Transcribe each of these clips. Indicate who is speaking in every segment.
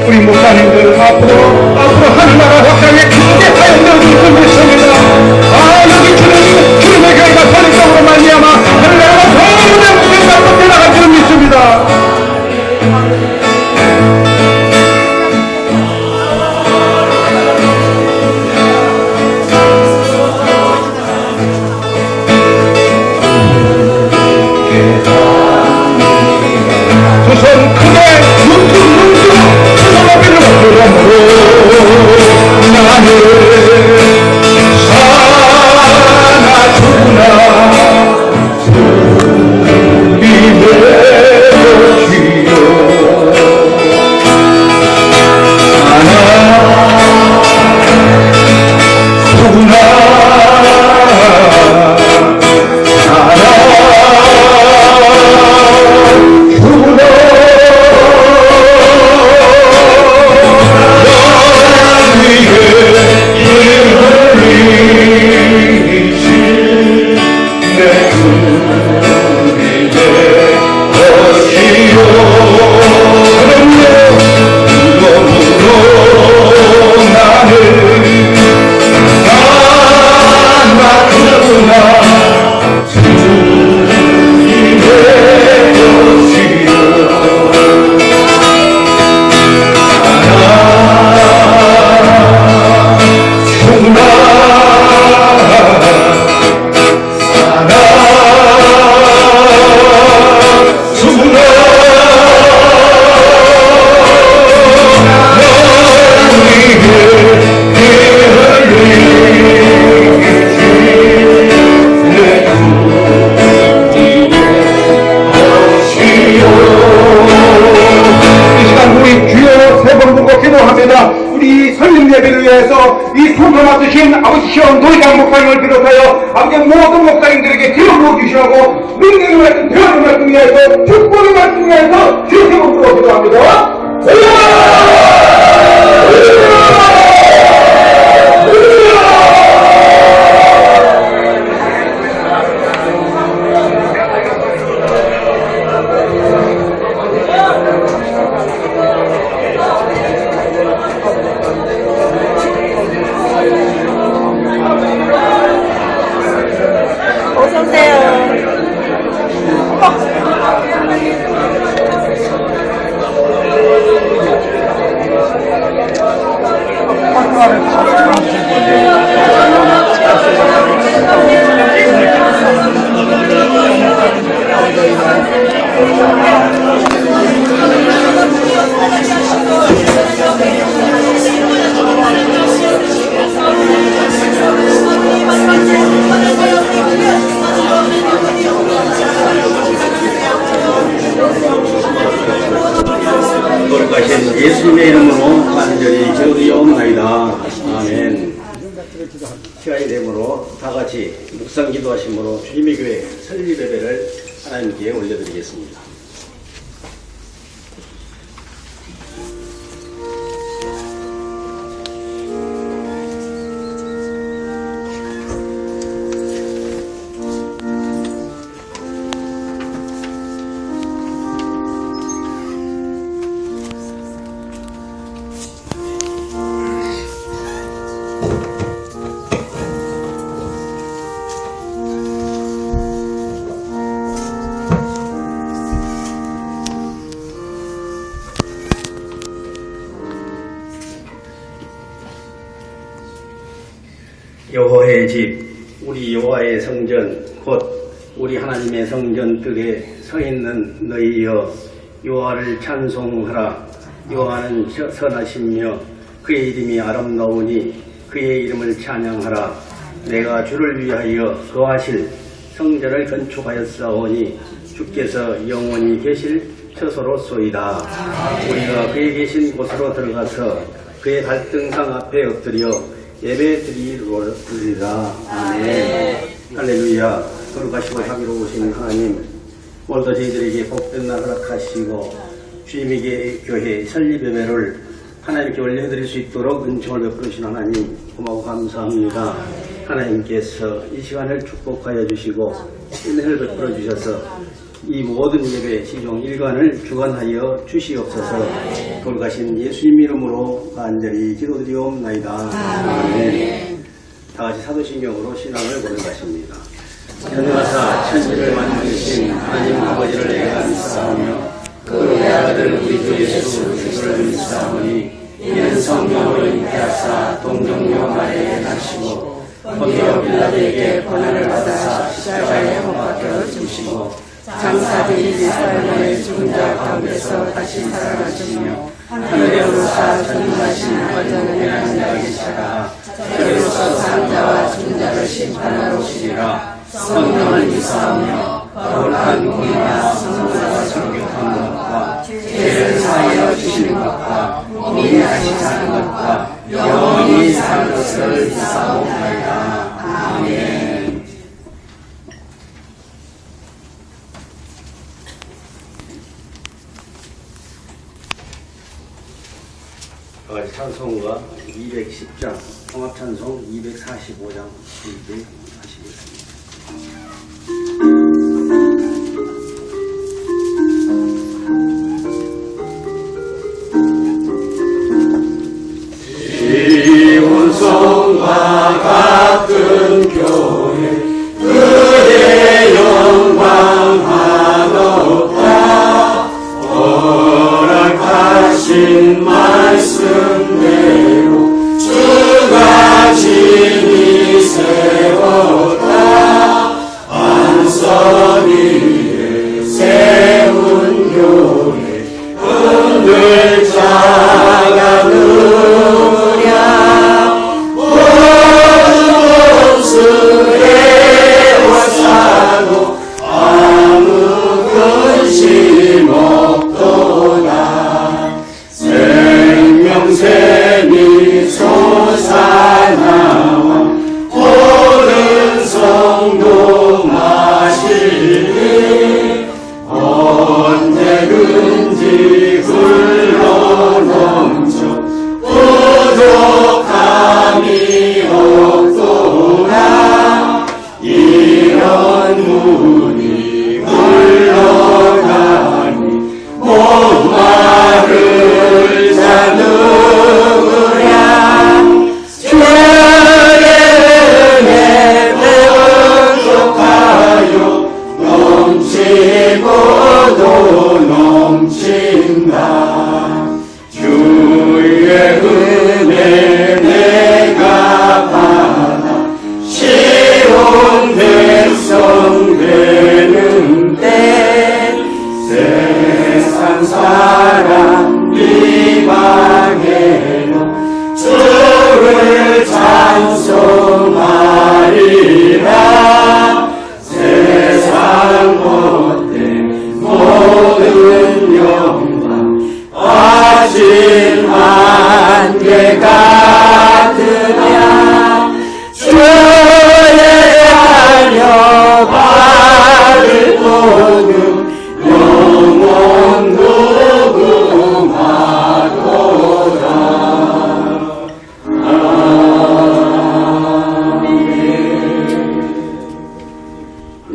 Speaker 1: 우리 목사님들 앞으로 하늘나라 확장에 크게 사용되는 것을 믿습니다. 여기 주님의 교회가 설립적으로 말미암아 하늘나라가 더 무대가 되나갈 줄을 믿습니다. 조선 크게 우리 설립 예배를 위해서 이 손을 맡으신 아버지 시험 노희장 목사님을 비롯하여 아버지 모든 목사님들에게 기름 부어주시라고 능력의 말씀, 대화의 말씀 위해서 축복의 말씀 위해서 주의 제목으로 기도합니다.
Speaker 2: 예수님의 이름으로 간절히 기도드리옵나이다. 아멘. 시간이 되므로 다 같이 묵상 기도하심으로 주님의 교회 설립 예배를 하나님께 올려드리겠습니다. 여호와의 집, 우리 여호와의 성전, 곧 우리 하나님의 성전 뜰에 서 있는 너희여, 여호와를 찬송하라. 여호와는 선하시며 그의 이름이 아름다우니 그의 이름을 찬양하라. 내가 주를 위하여 거하실 성전을 건축하였사오니 주께서 영원히 계실 처소로소이다. 우리가 그의 계신 곳으로 들어가서 그의 갈등상 앞에 엎드려 예배 드리리라. 아멘. 할렐루야. 거룩하시고 자비로우신 하나님, 오늘도 저희들에게 복된 날 허락하시고 주님에게 교회 설립 예배를 하나님께 올려드릴 수 있도록 은총을 베풀으신 하나님, 고마워 감사합니다. 하나님께서 이 시간을 축복하여 주시고 은혜를 베풀어 주셔서 이 모든 예배 시종 일관을 주관하여 주시옵소서. 돌가신 예수님 이름으로 간절히 기도드리옵나이다. 아멘. 다같이 사도신경으로 신앙을 고백하십니다. 전능하사 천지를 만드신 하나님 아버지를 내가 믿사오며 그의 아들 우리 주 예수 그리스도를 믿사오니 이는 성령으로 잉태하사 동정녀 마리아에 나시고 본디오 빌라도에게 고난을 받아사 십자가에 못 박혀 죽으시고 장사들이 사흘만에 죽은 자 가운데서 다시 살아나시며 하늘에 오르사 전능하신 아버지는 행하는 자가 계시다가 저리로서 사는 자와 죽은 자를 심판하러 오시리라. 성령을 믿사오며 거룩한 공의와 성도와 정결한 것과 죄를 사하여 주시는 것과 몸이 다시 사는 것과 영원히 사는 것을 믿사옵나이다. 아멘. 찬송가 210장, 통합찬송 245장 준비하시겠습니다. 시온성과 같은 교회 그의 영광 한없다. 허락하신 말씀대로 주가 진히 세워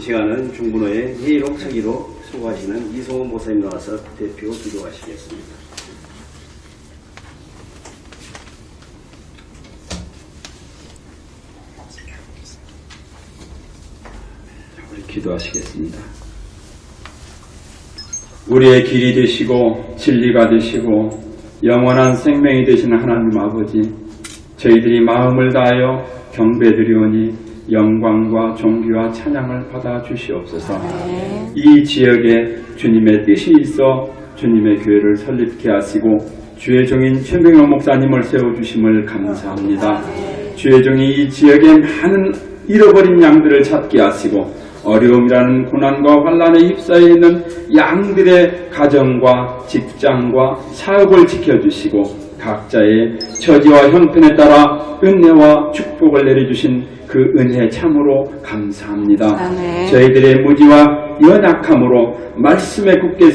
Speaker 2: 시간은 중분호의 회의록 서기로 수고하시는 이성호 목사님 나와서 대표 기도하시겠습니다.
Speaker 3: 우리 기도하시겠습니다. 우리의 길이 되시고 진리가 되시고 영원한 생명이 되시는 하나님 아버지, 저희들이 마음을 다하여 경배드리오니 영광과 존귀와 찬양을 받아 주시옵소서. 이 지역에 주님의 뜻이 있어 주님의 교회를 설립케 하시고 주의 종인 최병영 목사님을 세워주심을 감사합니다. 주의 종이 이 지역에 많은 잃어버린 양들을 찾게 하시고 어려움이라는 고난과 환난에 휩싸여 있는 양들의 가정과 직장과 사업을 지켜주시고 각자의 처지와 형편에 따라 은혜와 축복을 내려주신 그 은혜 참으로 감사합니다. 아멘. 저희들의 무지와 연약함으로 말씀에 굳게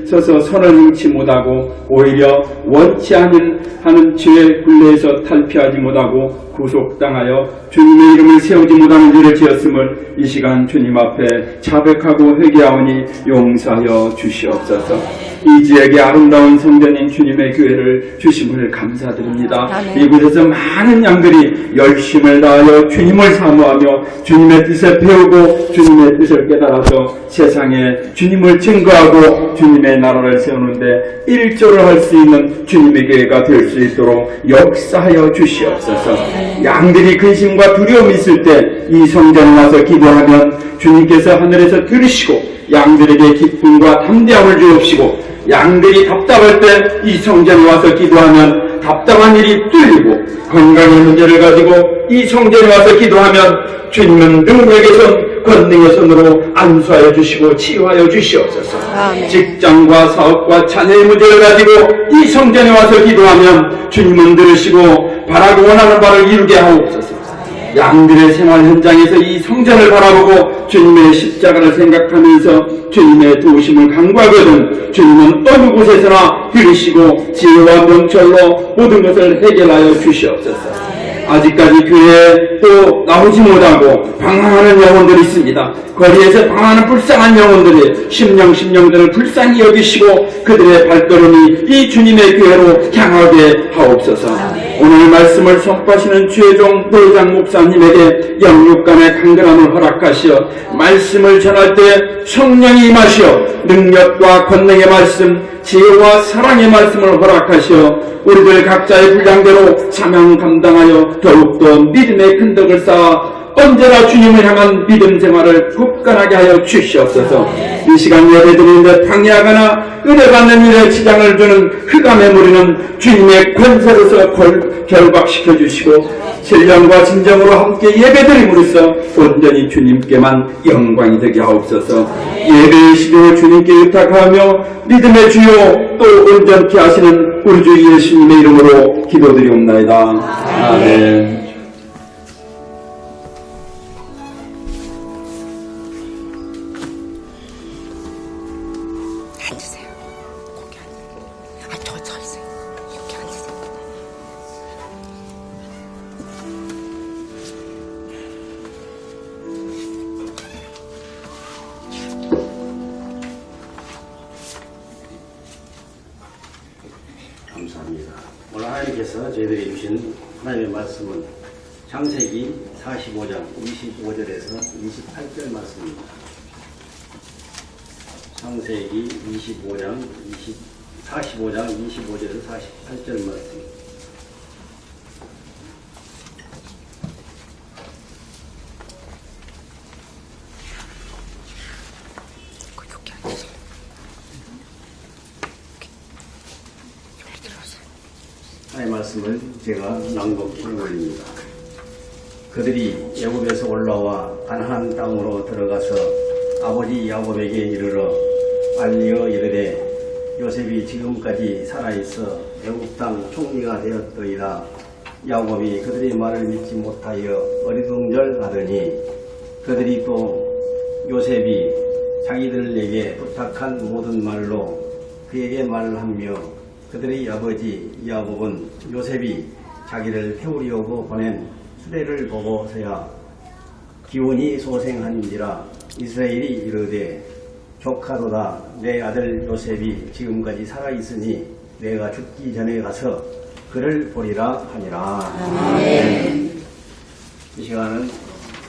Speaker 3: 서서 선을 행치 못하고 오히려 원치 않은 하는 죄의 굴레에서 탈피하지 못하고 구속당하여 주님의 이름을 세우지 못하는 죄를 지었음을 이 시간 주님 앞에 자백하고 회개하오니 용서하여 주시옵소서. 이 지역의 아름다운 성전인 주님의 교회를 주심을 감사드립니다. 아멘. 이곳에서 많은 양들이 열심을 다하여 주님을 사모하며 주님의 뜻을 배우고 주님의 뜻을 깨달아서 세상에 주님을 증거하고 주님의 나라를 세우는데 일조를 할 수 있는 주님의 교회가 될 수 있도록 역사하여 주시옵소서. 양들이 근심과 두려움이 있을 때 이 성전에 와서 기도하면 주님께서 하늘에서 들으시고 양들에게 기쁨과 담대함을 주옵시고 양들이 답답할 때 이 성전에 와서 기도하면 답답한 일이 뚫리고 건강의 문제를 가지고 이 성전에 와서 기도하면 주님은 능력의 손, 권능의 손으로 안수하여 주시고 치유하여 주시옵소서. 아멘. 직장과 사업과 자녀의 문제를 가지고 이 성전에 와서 기도하면 주님은 들으시고 바라고 원하는 바를 이루게 하옵소서. 양들의 생활 현장에서 이 성전을 바라보고 주님의 십자가를 생각하면서 주님의 도우심을 간구하거든 주님은 어느 곳에서나 들으시고 지혜와 명철로 모든 것을 해결하여 주시옵소서. 아직까지 교회에 또 나오지 못하고 방황하는 영혼들이 있습니다. 거리에서 방황하는 불쌍한 영혼들이 심령들을 불쌍히 여기시고 그들의 발걸음이 이 주님의 교회로 향하게 하옵소서. 오늘 말씀을 선포하시는 주의 종 노회장 목사님에게 영육간의 강건함을 허락하시어 말씀을 전할 때 성령이 임하시어 능력과 권능의 말씀, 지혜와 사랑의 말씀을 허락하시어 우리들 각자의 분량대로 사명 감당하여 더욱더 믿음의 큰 덕을 쌓아 언제나 주님을 향한 믿음 생활을 굳건하게 하여 주시옵소서. 이 시간 예배드리는데 방해하거나 은혜받는 일에 지장을 주는 흑암의 무리는 주님의 권세로서 결박시켜 주시고 신령과 진정으로 함께 예배드림으로써 온전히 주님께만 영광이 되게 하옵소서. 예배의 시대를 주님께 의탁하며 믿음의 주요 또 온전케 하시는 우리 주 예수님의 이름으로 기도드리옵나이다. 아멘.
Speaker 4: 앉으세요. 거기 앉으세요. 저 있어요. 이렇게 앉으세요.
Speaker 2: 감사합니다. 오늘 하나님께서 저희들에게 주신 하나님의 말씀은 창세기 45장 25절에서 28절 말씀입니다. 창세기 45장 25절에서 48절 말씀.
Speaker 4: 여기 앉으세요. 여기 들어오세요.
Speaker 2: 하나님의 말씀을 제가 낭독을 올립니다. 그들이 애굽에서 올라와 가나안 땅으로 들어가서 아버지 야곱에게 이르러 알리어 이르되 요셉이 지금까지 살아있어 애굽 땅 총리가 되었더이다. 야곱이 그들의 말을 믿지 못하여 어리둥절하더니 그들이 또 요셉이 자기들에게 부탁한 모든 말로 그에게 말하며 그들의 아버지 야곱은 요셉이 자기를 태우려고 보낸 수레를 보고서야 기온이 소생하는지라 이스라엘이 이르되 조카로다 내 아들 요셉이 지금까지 살아있으니 내가 죽기 전에 가서 그를 보리라 하니라. 아멘. 이 시간은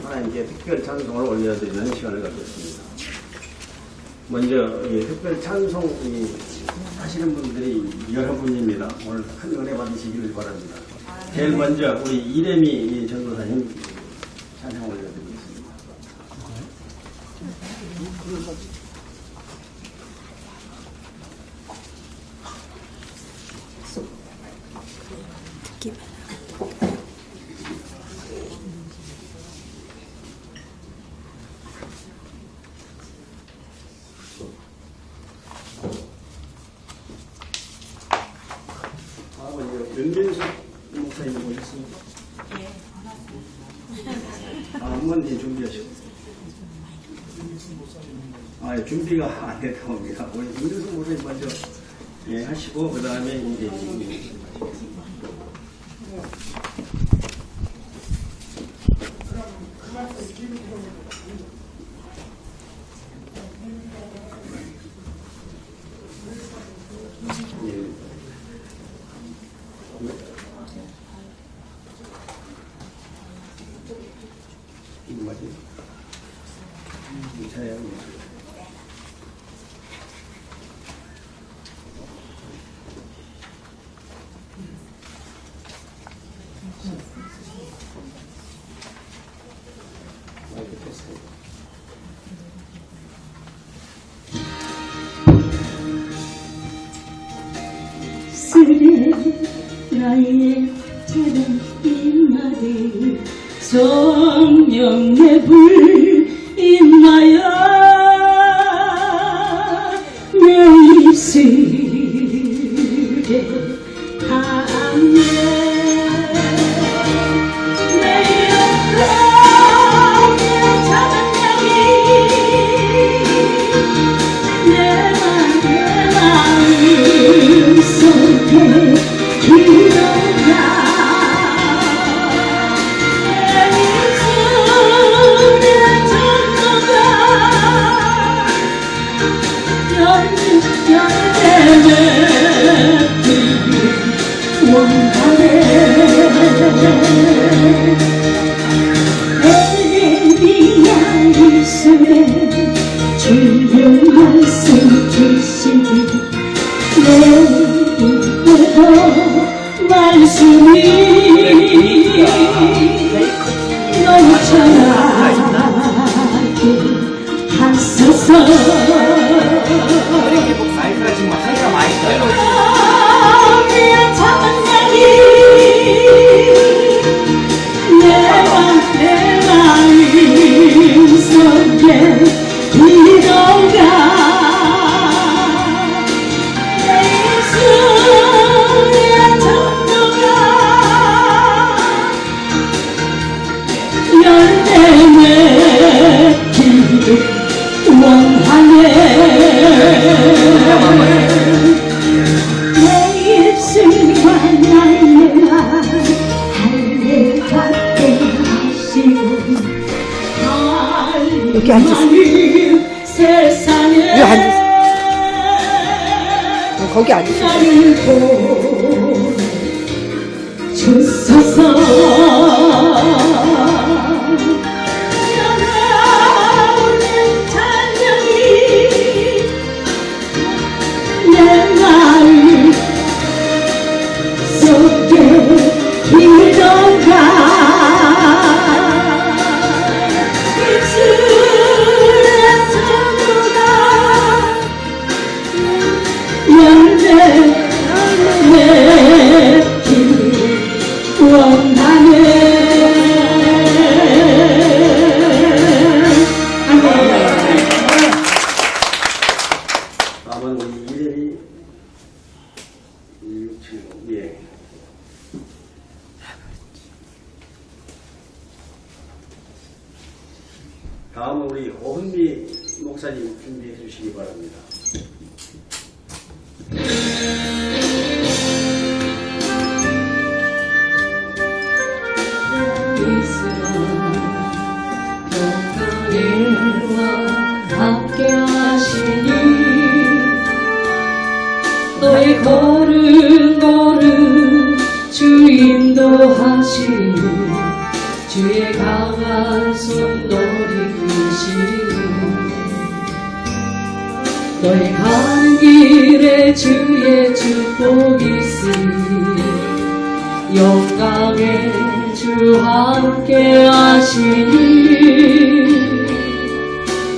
Speaker 2: 하나님께 특별 찬송을 올려드리는 시간을 갖겠습니다. 먼저 이 특별 찬송 하시는 분들이 여러분입니다. 오늘 큰 은혜 받으시기를 바랍니다. 제일 먼저 우리 이래미 전도사님 찬송 올려드리겠습니다. 윤민수 목사님 오셨습니까? 한번 준비하시고. 준비가 안 됐다 봅니다. 우리 윤민수 목사님 먼저 하시고, 그 다음에 이제.
Speaker 5: 나의 작은 입마디 성령의 불 임하여 내 입술에 닿네. 내 영광의 작은 양이 내 마음 속에 기도가 내 입술에 전도가 열대는 원하네. 엘레리야 입술에 주의 말씀 주시니 내 입에도 말씀이 넘쳐나게 하소서.
Speaker 6: 마이크가 지금 하기가 많이 떠요.
Speaker 5: 내 작은 양이 내 마음 속에 기도가 내 입술에 전도가 열대 맺기를 원하네. 내 입술과 나의 말 할례 받게 하시고
Speaker 4: 여기 앉으세요.
Speaker 5: 세상에
Speaker 4: 여기 앉으세요. 거기 앉으세요.
Speaker 5: 나를 보주소서. 영원한 찬양이 내 마음 속에 기도가 입술에 전도가 열대 맺기를 원하네. 아멘.
Speaker 2: 다음은 우리 이래미 친구, 예. 다음은 우리 오은미 목사님 준비해 주시기 바랍니다.
Speaker 5: 걸음 걸음 주 인도하시는 주의 강한 손 너를 이시는 너의 가는 길에 주의 축복이 있으니 영광의 주 함께 하시니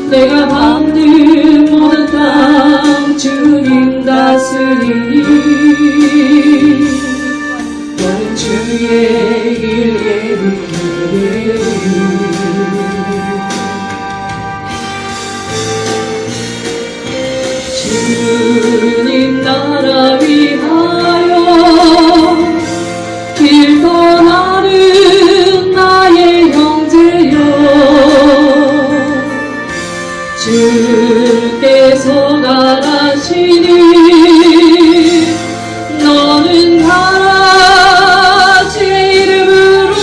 Speaker 5: 내가 밟는 모든 땅 주님 다스리니 너는 주의 길에 이르리니 주님 나라 위하여 길 떠나는 나의 형제여 주께서 가라시니 너는 가라 주의 이름으로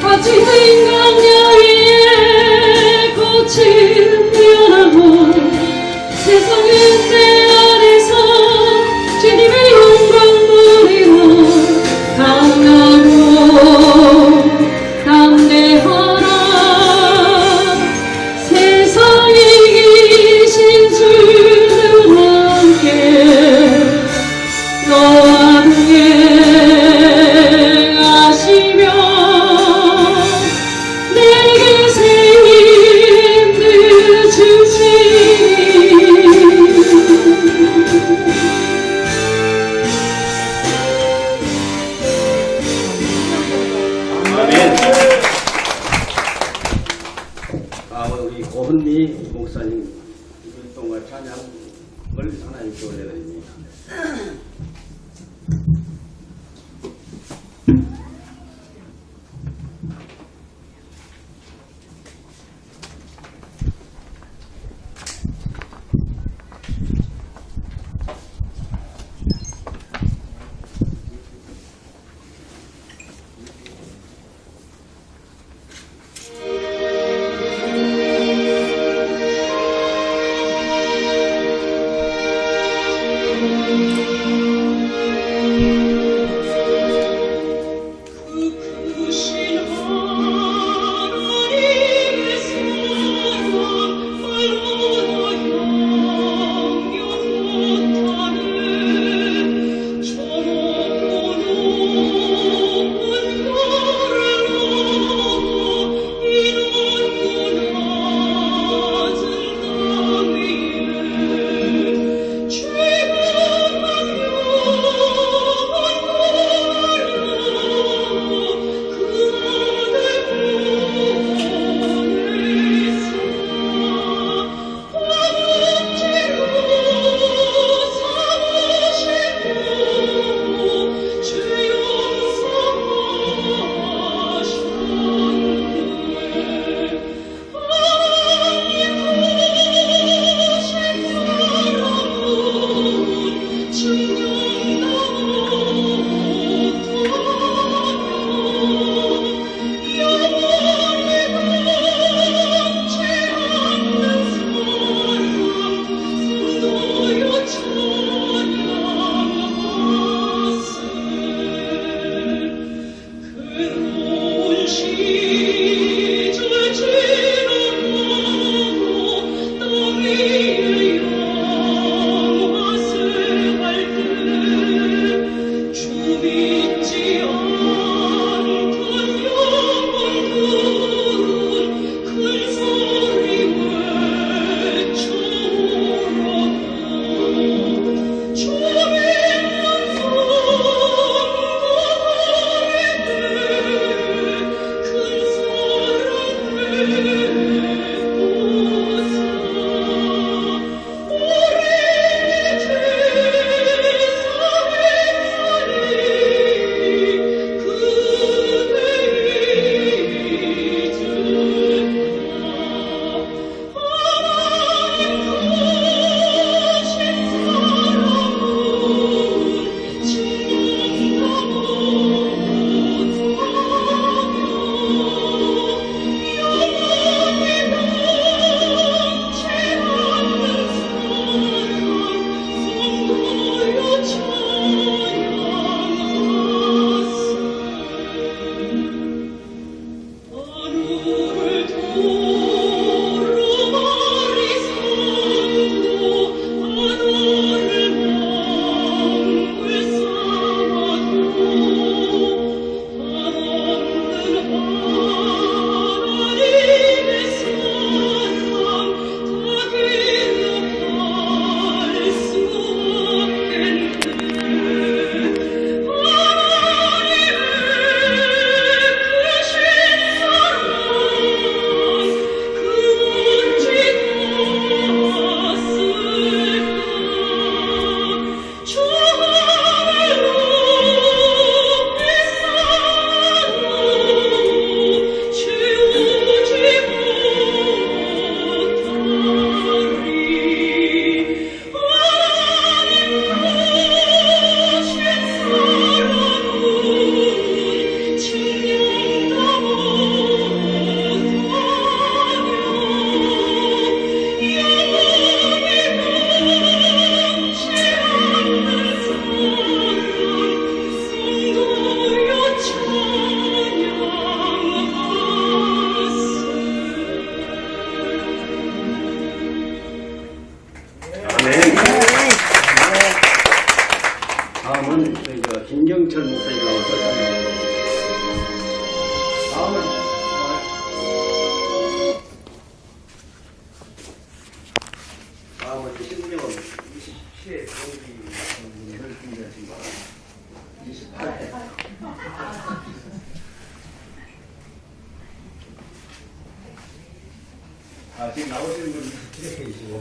Speaker 5: 같이 생각녀 위에 꽃은 피어나고 세상은 내 안에서 주님의 영광 누리고 강하고 담대하라 세상이 이기신 주와 함께 너와 동행하시며 내게 새 힘을 주시니
Speaker 2: 아멘. 우리 고은미 목사님 율동과 찬양을 하나님께 올려드립니다. 다음은 신명 27회 경기를 준비하신 바 28회. 지금 나오시는 분 27회이시고.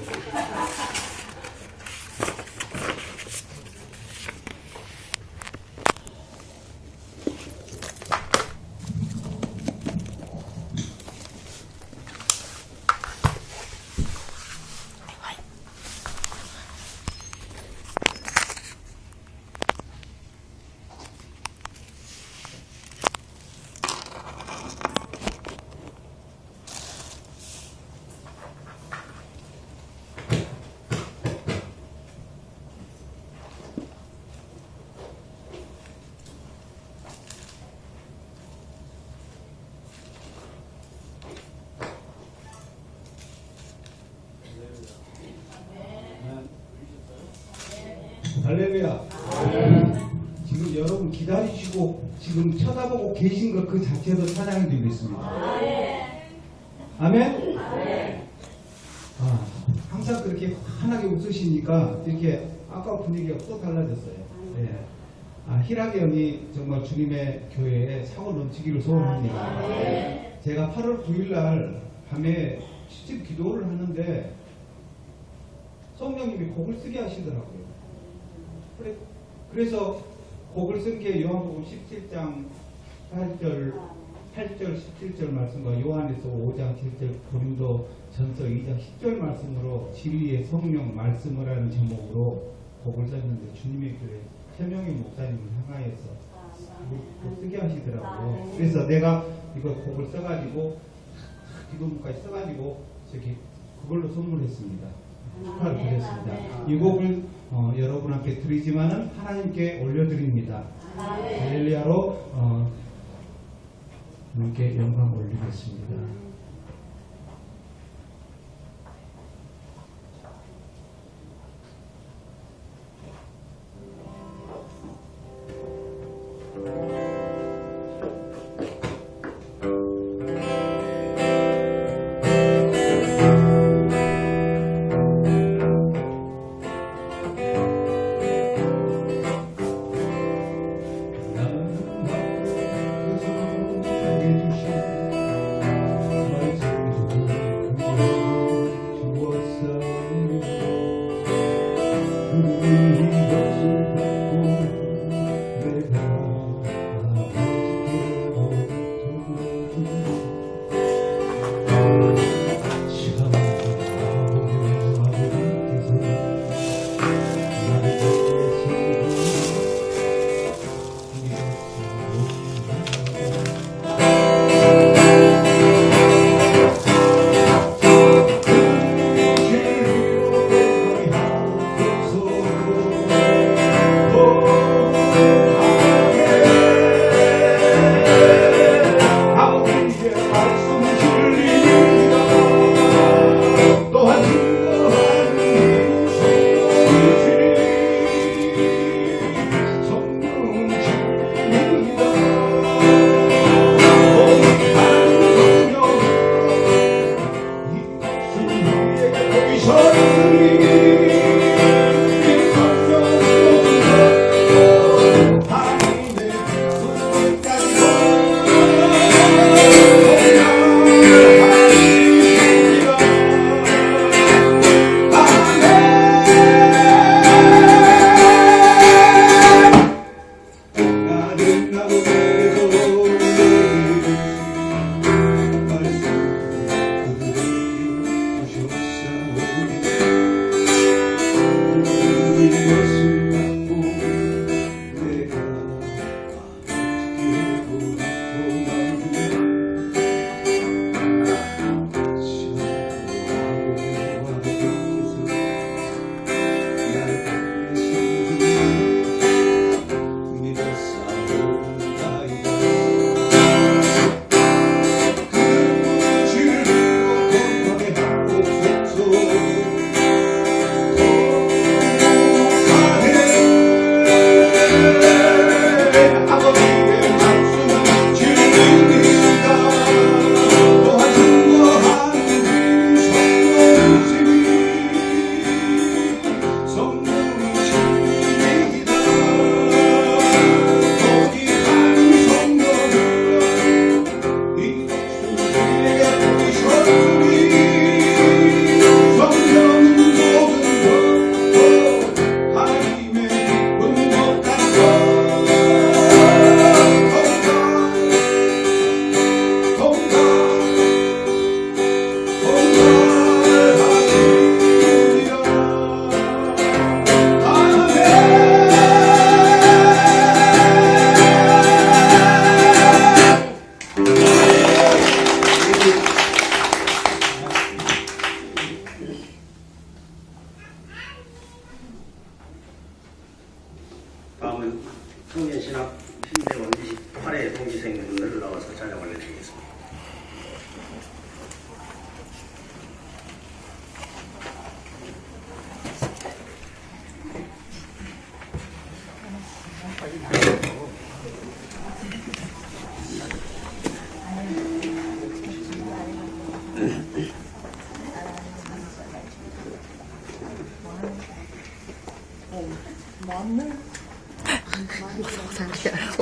Speaker 7: 할렐루야. 지금 여러분 기다리시고 지금 쳐다보고 계신 것 그 자체도 찬양이 되겠습니다. 아멘? 항상 그렇게 환하게 웃으시니까 이렇게 아까 분위기가 또 달라졌어요. 예. 희락이 형이 정말 주님의 교회에 사고 넘치기를 소원합니다. 제가 8월 9일 날 밤에 시집 기도를 하는데 성령님이 곡을 쓰게 하시더라고요. 그래서 곡을 쓴 게 요한복음 17장 8절 17절 말씀과 요한에서 5장 7절 고린도 전서 2장 10절 말씀으로 진리의 성령 말씀을 하는 제목으로 곡을 썼는데 주님의 교회 최명희 목사님을 향하여서 곡 쓰게 하시더라고요. 그래서 내가 이거 곡을 써가지고 기도문까지 써가지고 저기 그걸로 선물했습니다. 축하를 드렸습니다. 이 곡을 여러분한테 드리지만은 하나님께 올려드립니다. 할렐루야로 주님께 영광 올리겠습니다.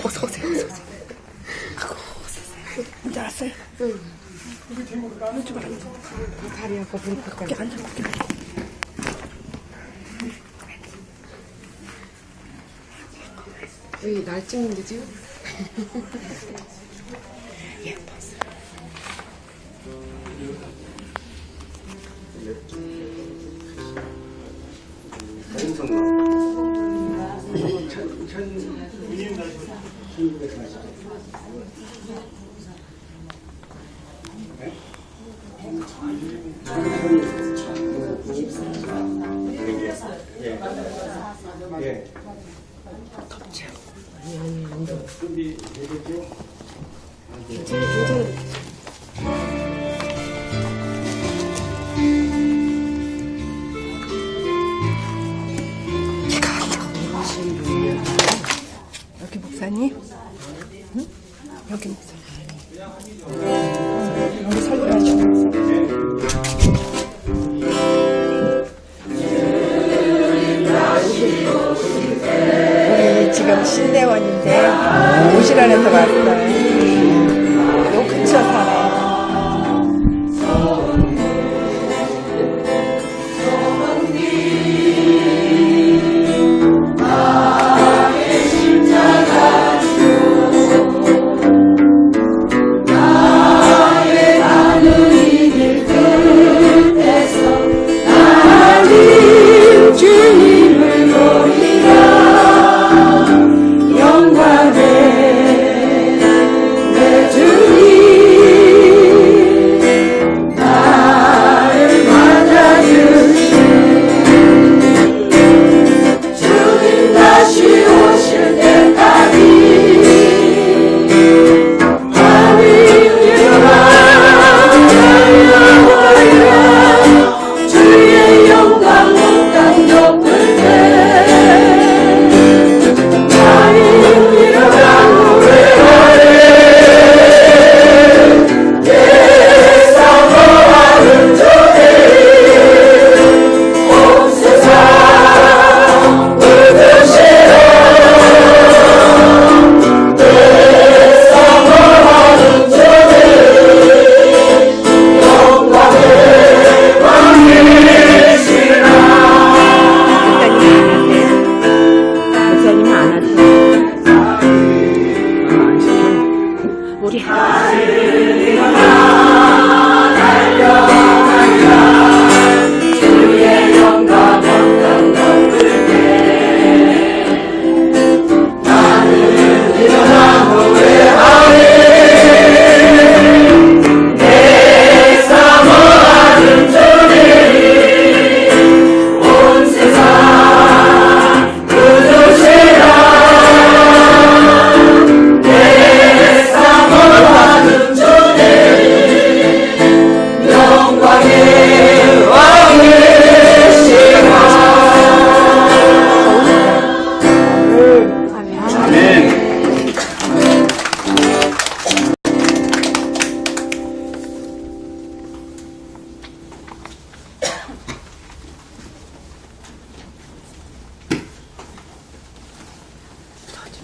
Speaker 4: 어서 오세요.
Speaker 8: 이제 알았어요?
Speaker 4: 다리 아파 보니까
Speaker 8: 거기 앉아, 거기 앉아.
Speaker 4: 여기 날 찍는 데지요?
Speaker 8: 여기 목사님? 응? 여기 목사님. 여기 설교하시고. 우리 지금 신대원인데 오시라에서 왔어요. 요 근처 살아요.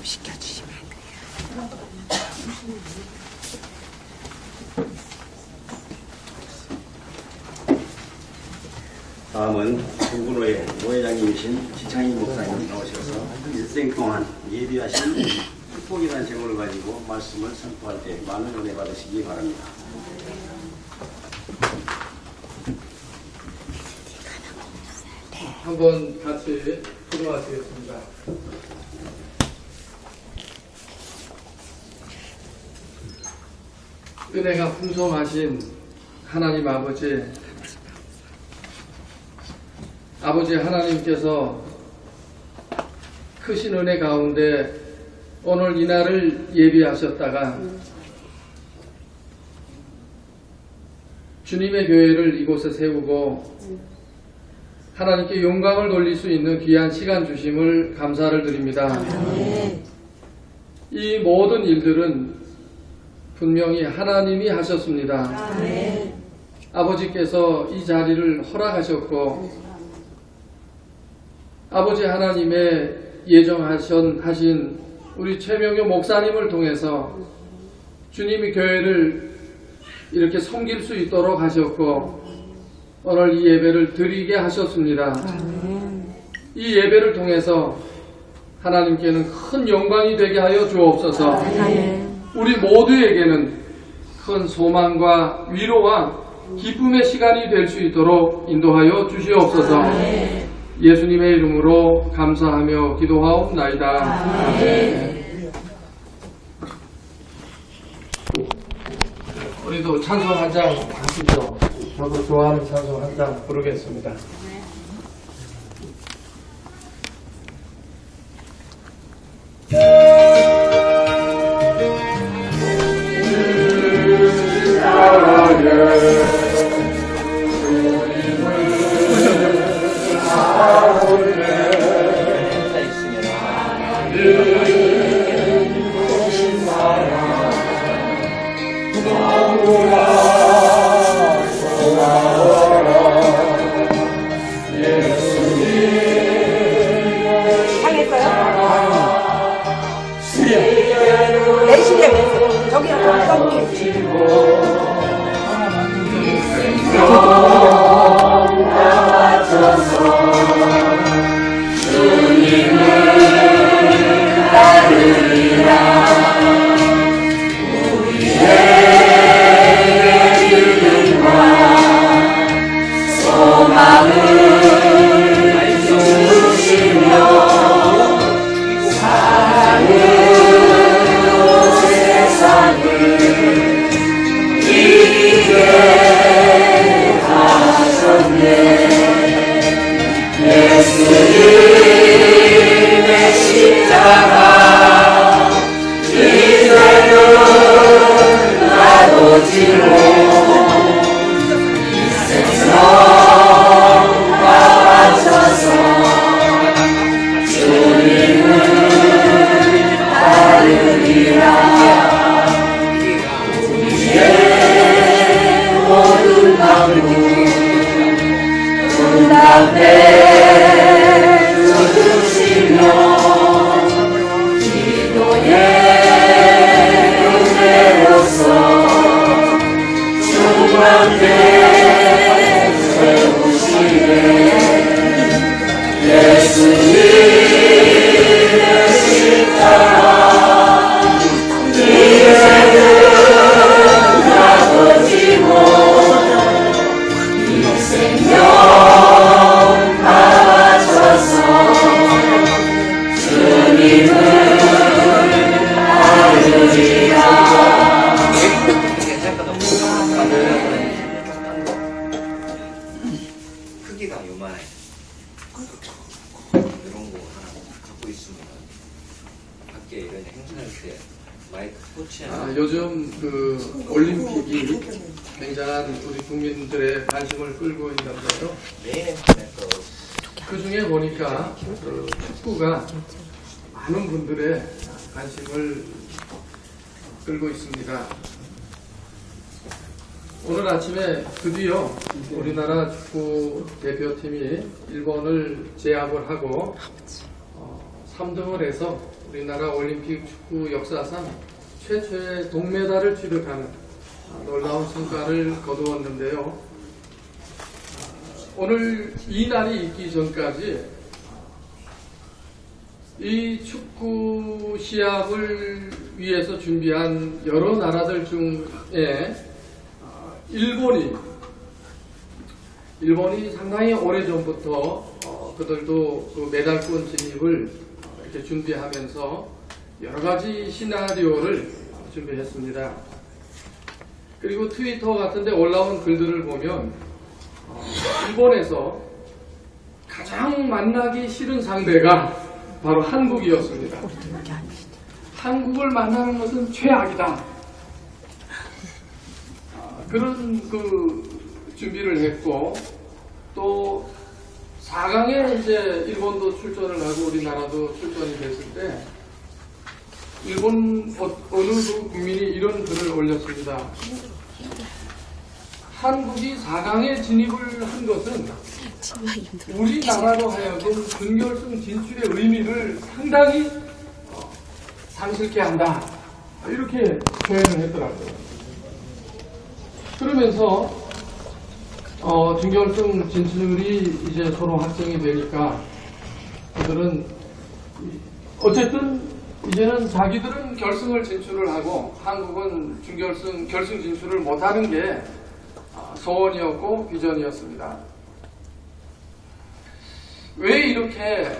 Speaker 4: 시켜주시면 안 돼요.
Speaker 2: 다음은 부근호의 모회장님이신 지창희 목사님 나오셔서 일생 동안 예비하신 축복이라는 제목을 가지고 말씀을 선포할 때 많은 은혜 받으시기 바랍니다.
Speaker 9: 한번 같이 기도하시겠습니다. 은혜가 풍성하신 하나님 아버지 하나님께서 크신 은혜 가운데 오늘 이날을 예비하셨다가 주님의 교회를 이곳에 세우고 하나님께 영광을 돌릴 수 있는 귀한 시간 주심을 감사를 드립니다. 이 모든 일들은 분명히 하나님이 하셨습니다. 아버지께서 이 자리를 허락하셨고 아버지 하나님의 예정하신 우리 최명효 목사님을 통해서 주님이 교회를 이렇게 섬길 수 있도록 하셨고 오늘 이 예배를 드리게 하셨습니다. 이 예배를 통해서 하나님께는 큰 영광이 되게 하여 주옵소서. 우리 모두에게는 큰 소망과 위로와 기쁨의 시간이 될 수 있도록 인도하여 주시옵소서. 예수님의 이름으로 감사하며 기도하옵나이다. 우리도 찬송 한 장 하시죠. 저도 좋아하는 찬송 한 장 부르겠습니다.
Speaker 6: 크기가 요만해. 이런 거 하나 갖고 있으면 밖에 이런 행사할 때 마이크 터치하는.
Speaker 9: 요즘 그 올림픽이 굉장한 우리 국민들의 관심을 끌고 있는데요. 그 중에 보니까 그 축구가 많은 분들의 관심을 끌고 있습니다. 오늘 아침에 드디어 우리나라 축구 대표팀이 일본을 제압을 하고 3등을 해서 우리나라 올림픽 축구 역사상 최초의 동메달을 취득하는 놀라운 성과를 거두었는데요. 오늘 이 날이 있기 전까지 이 축구 시합을 위해서 준비한 여러 나라들 중에 일본이 상당히 오래전부터 그들도 그 메달권 진입을 이렇게 준비하면서 여러 가지 시나리오를 준비했습니다. 그리고 트위터 같은 데 올라온 글들을 보면 일본에서 가장 만나기 싫은 상대가 바로 한국이었습니다. 한국을 만나는 것은 최악이다. 그런 그 준비를 했고, 또 4강에 이제 일본도 출전을 하고 우리나라도 출전이 됐을 때 일본 어느 국민이 이런 글을 올렸습니다. 한국이 4강에 진입을 한 것은 우리나라로 하여금 준결승 진출의 의미를 상당히 상실케 한다. 이렇게 표현을 했더라고요. 그러면서 준결승 진출이 이제 서로 확정이 되니까 그들은 어쨌든 이제는 자기들은 결승을 진출을 하고 한국은 결승 진출을 못하는 게 소원이었고 비전이었습니다. 왜 이렇게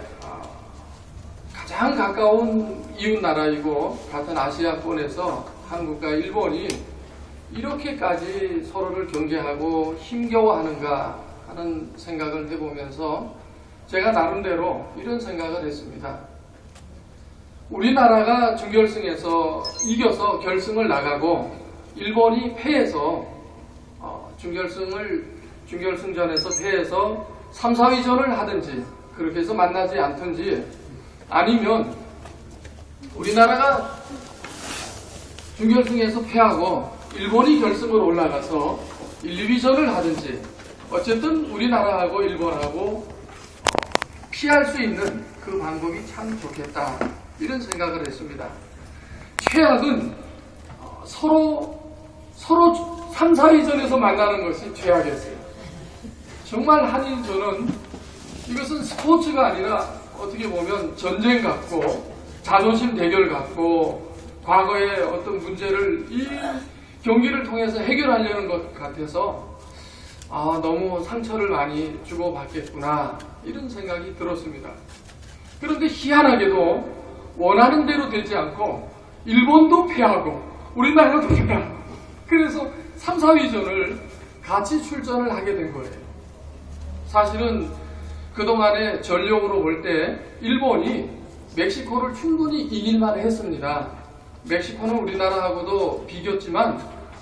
Speaker 9: 가장 가까운 이웃 나라이고 같은 아시아권에서 한국과 일본이 이렇게까지 서로를 경계하고 힘겨워하는가 하는 생각을 해보면서 제가 나름대로 이런 생각을 했습니다. 우리나라가 준결승에서 이겨서 결승을 나가고 일본이 패해서 준결승전에서 패해서 3, 4위전을 하든지 그렇게 해서 만나지 않든지 아니면 우리나라가 준결승에서 패하고 일본이 결승으로 올라가서 1, 2위전을 하든지 어쨌든 우리나라하고 일본하고 피할 수 있는 그 방법이 참 좋겠다 이런 생각을 했습니다. 최악은 서로 3, 4위전에서 만나는 것이 최악이었어요. 정말 한일전은 이것은 스포츠가 아니라 어떻게 보면 전쟁 같고 자존심 대결 같고 과거의 어떤 문제를 이 경기를 통해서 해결하려는 것 같아서 너무 상처를 많이 주고받겠구나 이런 생각이 들었습니다. 그런데 희한하게도 원하는 대로 되지 않고 일본도 패하고 우리나라도 패하고 그래서 3, 4위전을 같이 출전을 하게 된 거예요. 사실은 그동안의 전력으로 볼 때 일본이 멕시코를 충분히 이길만 했습니다. 멕시코는 우리나라하고도 비겼지만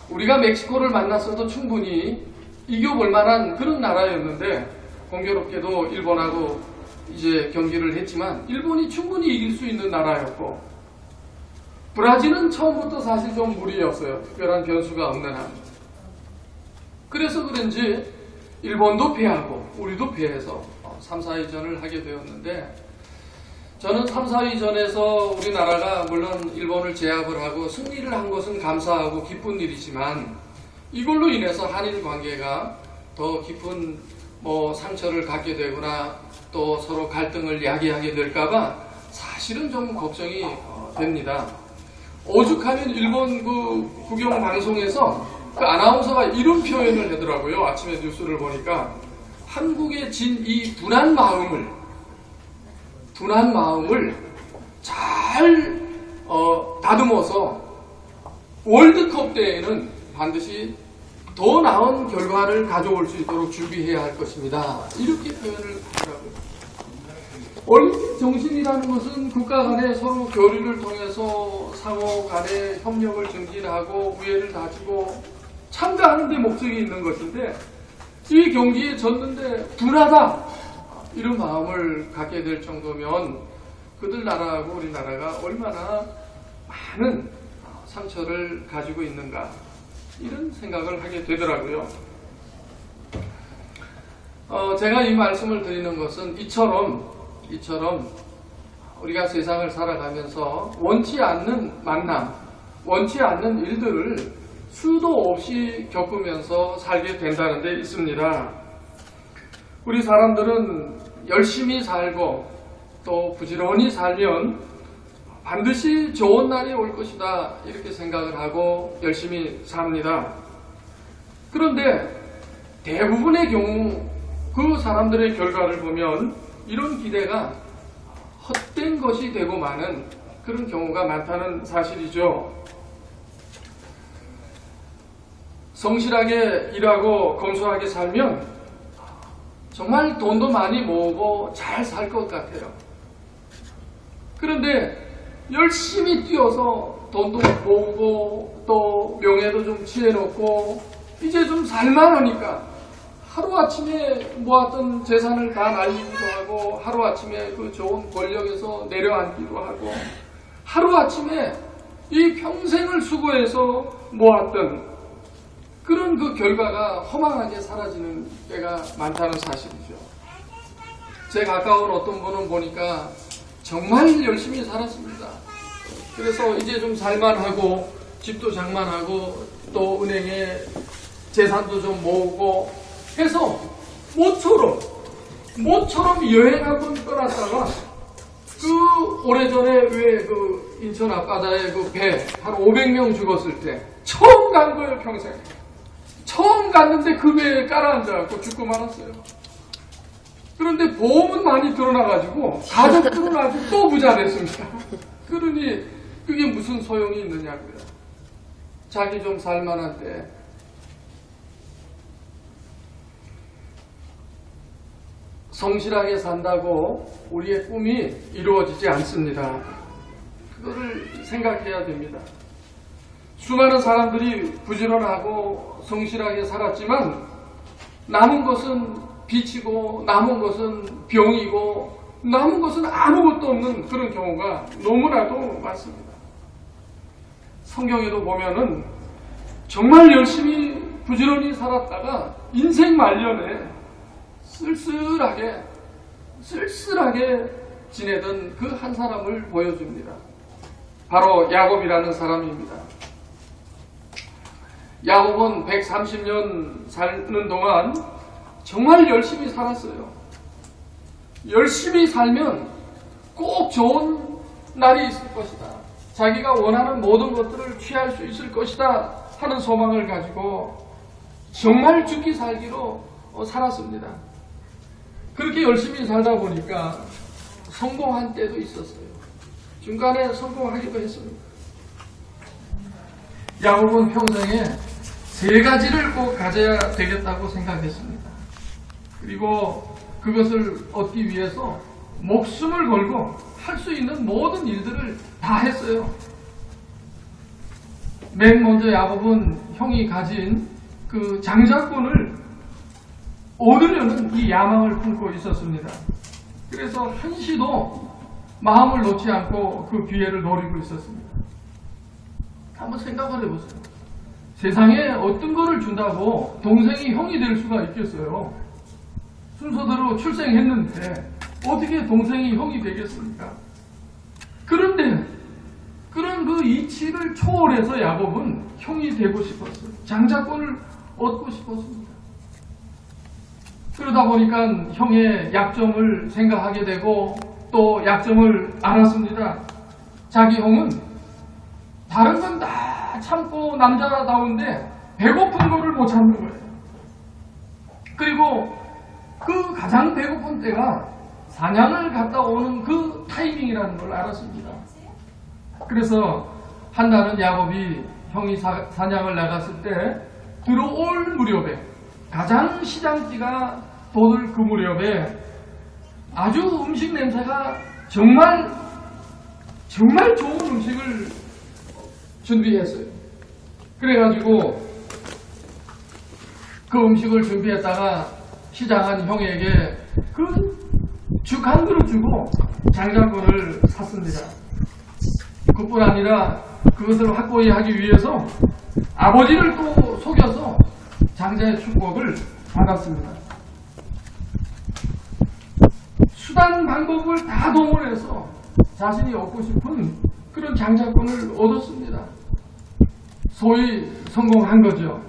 Speaker 9: 우리가 멕시코를 만났어도 충분히 이겨볼 만한 그런 나라였는데 공교롭게도 일본하고 이제 경기를 했지만 일본이 충분히 이길 수 있는 나라였고 브라질은 처음부터 사실 좀 무리였어요. 특별한 변수가 없는 한. 그래서 그런지 일본도 패하고 우리도 패해서 3, 4위전을 하게 되었는데 저는 3, 4위전에서 우리나라가 물론 일본을 제압을 하고 승리를 한 것은 감사하고 기쁜 일이지만 이걸로 인해서 한일 관계가 더 깊은 상처를 갖게 되거나 또 서로 갈등을 야기하게 될까봐 사실은 좀 걱정이 됩니다. 오죽하면 일본 그 국영 방송에서 그 아나운서가 이런 표현을 하더라고요. 아침에 뉴스를 보니까 한국의 진 이 둔한 마음을 잘 다듬어서 월드컵 때에는 반드시 더 나은 결과를 가져올 수 있도록 준비해야 할 것입니다. 이렇게 표현을 하더라고요. 올림픽 정신이라는 것은 국가 간에 서로 교류를 통해서 상호 간의 협력을 증진하고 우애를 다지고 참가하는 데 목적이 있는 것인데 이 경기에 졌는데 둔하다 이런 마음을 갖게 될 정도면 그들 나라하고 우리나라가 얼마나 많은 상처를 가지고 있는가 이런 생각을 하게 되더라고요. 제가 이 말씀을 드리는 것은 이처럼 우리가 세상을 살아가면서 원치 않는 만남, 원치 않는 일들을 수도 없이 겪으면서 살게 된다는 데 있습니다. 우리 사람들은 열심히 살고 또 부지런히 살면 반드시 좋은 날이 올 것이다 이렇게 생각을 하고 열심히 삽니다. 그런데 대부분의 경우 그 사람들의 결과를 보면 이런 기대가 헛된 것이 되고 마는 그런 경우가 많다는 사실이죠. 성실하게 일하고 검소하게 살면 정말 돈도 많이 모으고 잘 살 것 같아요. 그런데 열심히 뛰어서 돈도 모으고 또 명예도 좀 취해놓고 이제 좀 살만하니까 하루아침에 모았던 재산을 다 날리기도 하고 하루아침에 그 좋은 권력에서 내려앉기도 하고 하루아침에 이 평생을 수고해서 모았던 그런 그 결과가 허망하게 사라지는 때가 많다는 사실이죠. 제 가까운 어떤 분은 보니까 정말 열심히 살았습니다. 그래서 이제 좀 살만하고 집도 장만하고 또 은행에 재산도 좀 모으고 해서 모처럼 여행 한번 떠났다가 그 오래전에 왜 그 인천 앞바다에 그 배 한 500명 죽었을 때 처음 간 거예요, 평생. 처음 갔는데 그 배에 깔아앉아갖고 죽고 말았어요. 그런데 보험은 많이 드러나가지고 가족들은 아주 또 부자 됐습니다. 그러니 그게 무슨 소용이 있느냐고요. 자기 좀 살만한 때 성실하게 산다고 우리의 꿈이 이루어지지 않습니다. 그거를 생각해야 됩니다. 수많은 사람들이 부지런하고 성실하게 살았지만 남은 것은 빚이고 남은 것은 병이고 남은 것은 아무것도 없는 그런 경우가 너무나도 많습니다. 성경에도 보면은 정말 열심히 부지런히 살았다가 인생 말년에 쓸쓸하게 지내던 그 한 사람을 보여줍니다. 바로 야곱이라는 사람입니다. 야곱은 130년 사는 동안 정말 열심히 살았어요. 열심히 살면 꼭 좋은 날이 있을 것이다. 자기가 원하는 모든 것들을 취할 수 있을 것이다 하는 소망을 가지고 정말 죽기 살기로 살았습니다. 그렇게 열심히 살다 보니까 성공한 때도 있었어요. 중간에 성공하기도 했습니다. 야곱은 평생에 3가지를 꼭 가져야 되겠다고 생각했습니다. 그리고 그것을 얻기 위해서 목숨을 걸고 할 수 있는 모든 일들을 다 했어요. 맨 먼저 야곱은 형이 가진 그 장자권을 얻으려는 이 야망을 품고 있었습니다. 그래서 한시도 마음을 놓지 않고 그 기회를 노리고 있었습니다. 한번 생각을 해보세요. 세상에 어떤 거를 준다고 동생이 형이 될 수가 있겠어요? 순서대로 출생했는데 어떻게 동생이 형이 되겠습니까? 그런데 그런 그 이치를 초월해서 야곱은 형이 되고 싶었어요. 장자권을 얻고 싶었습니다. 그러다 보니까 형의 약점을 생각하게 되고 또 약점을 알았습니다. 자기 형은 다른 건 다 참고 남자다운데 배고픈 거를 못 참는 거예요. 그리고 그 가장 배고픈 때가 사냥을 갔다 오는 그 타이밍이라는 걸 알았습니다. 그래서 한날은 야곱이 형이 사냥을 나갔을 때 들어올 무렵에 가장 시장기가 돋을 그 무렵에 아주 음식 냄새가 정말 좋은 음식을 준비했어요. 그래가지고 그 음식을 준비했다가 시장한 형에게 그 죽 한 그릇 주고 장자권을 샀습니다. 그뿐 아니라 그것을 확고히 하기 위해서 아버지를 또 속여서 장자의 축복을 받았습니다. 수단 방법을 다 동원해서 자신이 얻고 싶은 그런 장자권을 얻었습니다. 소위 성공한 거죠.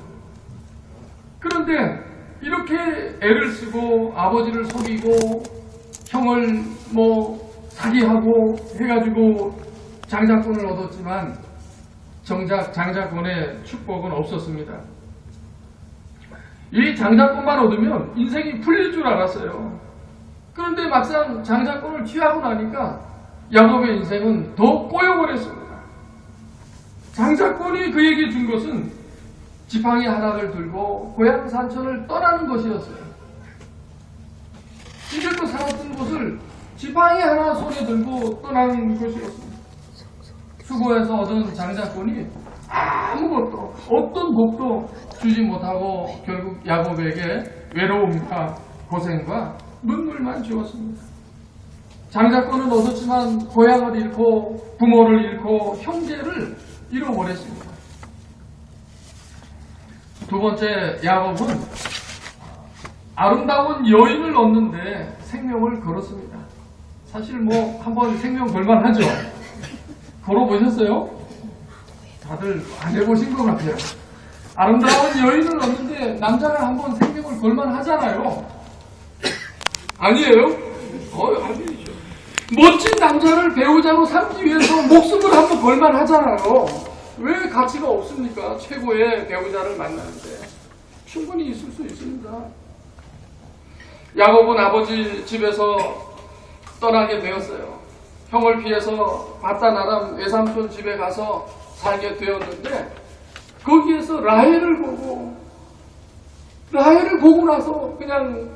Speaker 9: 그런데 이렇게 애를 쓰고 아버지를 속이고 형을 사기하고 해가지고 장자권을 얻었지만 정작 장자권의 축복은 없었습니다. 이 장자권만 얻으면 인생이 풀릴 줄 알았어요. 그런데 막상 장자권을 취하고 나니까 야곱의 인생은 더 꼬여버렸습니다. 장자권이 그에게 준 것은 지팡이 하나를 들고 고향 산천을 떠나는 것이었어요. 이제껏 살았던 곳을 지팡이 하나 손에 들고 떠나는 것이었습니다. 수고해서 얻은 장자권이 아무것도 어떤 복도 주지 못하고 결국 야곱에게 외로움과 고생과 눈물만 주었습니다. 장자권은 얻었지만 고향을 잃고 부모를 잃고 형제를 잃어버렸습니다. 두 번째, 야곱은 아름다운 여인을 얻는데 생명을 걸었습니다. 사실 뭐 한번 생명 걸만하죠. 걸어보셨어요? 다들 안 해보신 것 같아요. 아름다운 여인을 얻는데 남자가 한번 생명을 걸만하잖아요. 아니에요? 아니죠. 멋진 남자를 배우자로 삼기 위해서 목숨을 한번 걸만하잖아요. 왜 가치가 없습니까? 최고의 배우자를 만나는데 충분히 있을 수 있습니다. 야곱은 아버지 집에서 떠나게 되었어요. 형을 피해서 바다나람 외삼촌 집에 가서 살게 되었는데 거기에서 라헬을 보고 나서 그냥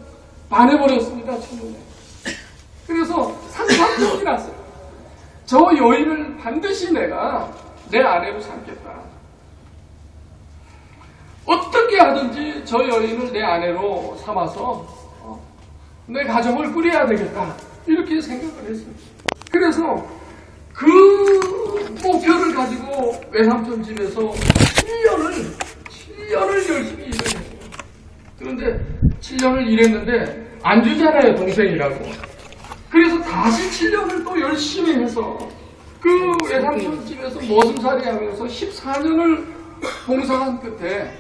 Speaker 9: 반해버렸습니다. 첫눈에. 그래서 상상력이 났어요. 저 여인을 반드시 내가 내 아내로 삼겠다. 어떻게 하든지 저 여인을 내 아내로 삼아서 내 가정을 꾸려야 되겠다. 이렇게 생각을 했습니다. 그래서 그 목표를 가지고 외삼촌 집에서 7년을 열심히 일을 했어요. 그런데 7년을 일했는데 안 주잖아요, 동생이라고. 그래서 다시 7년을 또 열심히 해서 그 외삼촌 집에서 머슴살이 하면서 14년을 봉사한 끝에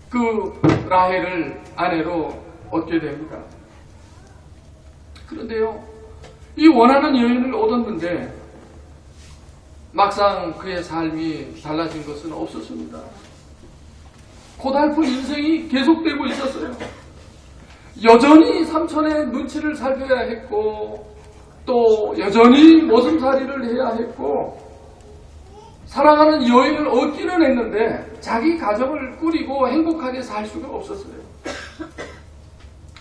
Speaker 9: 그 라헬을 아내로 얻게 됩니다. 그런데요, 이 원하는 여인을 얻었는데 막상 그의 삶이 달라진 것은 없었습니다. 고달픈 인생이 계속되고 있었어요. 여전히 삼촌의 눈치를 살펴야 했고 또 여전히 머슴살이를 해야 했고 사랑하는 여인을 얻기는 했는데 자기 가정을 꾸리고 행복하게 살 수가 없었어요.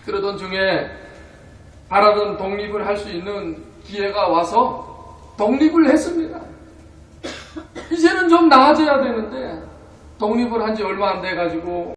Speaker 9: 그러던 중에 바라던 독립을 할 수 있는 기회가 와서 독립을 했습니다. 이제는 좀 나아져야 되는데 독립을 한 지 얼마 안 돼가지고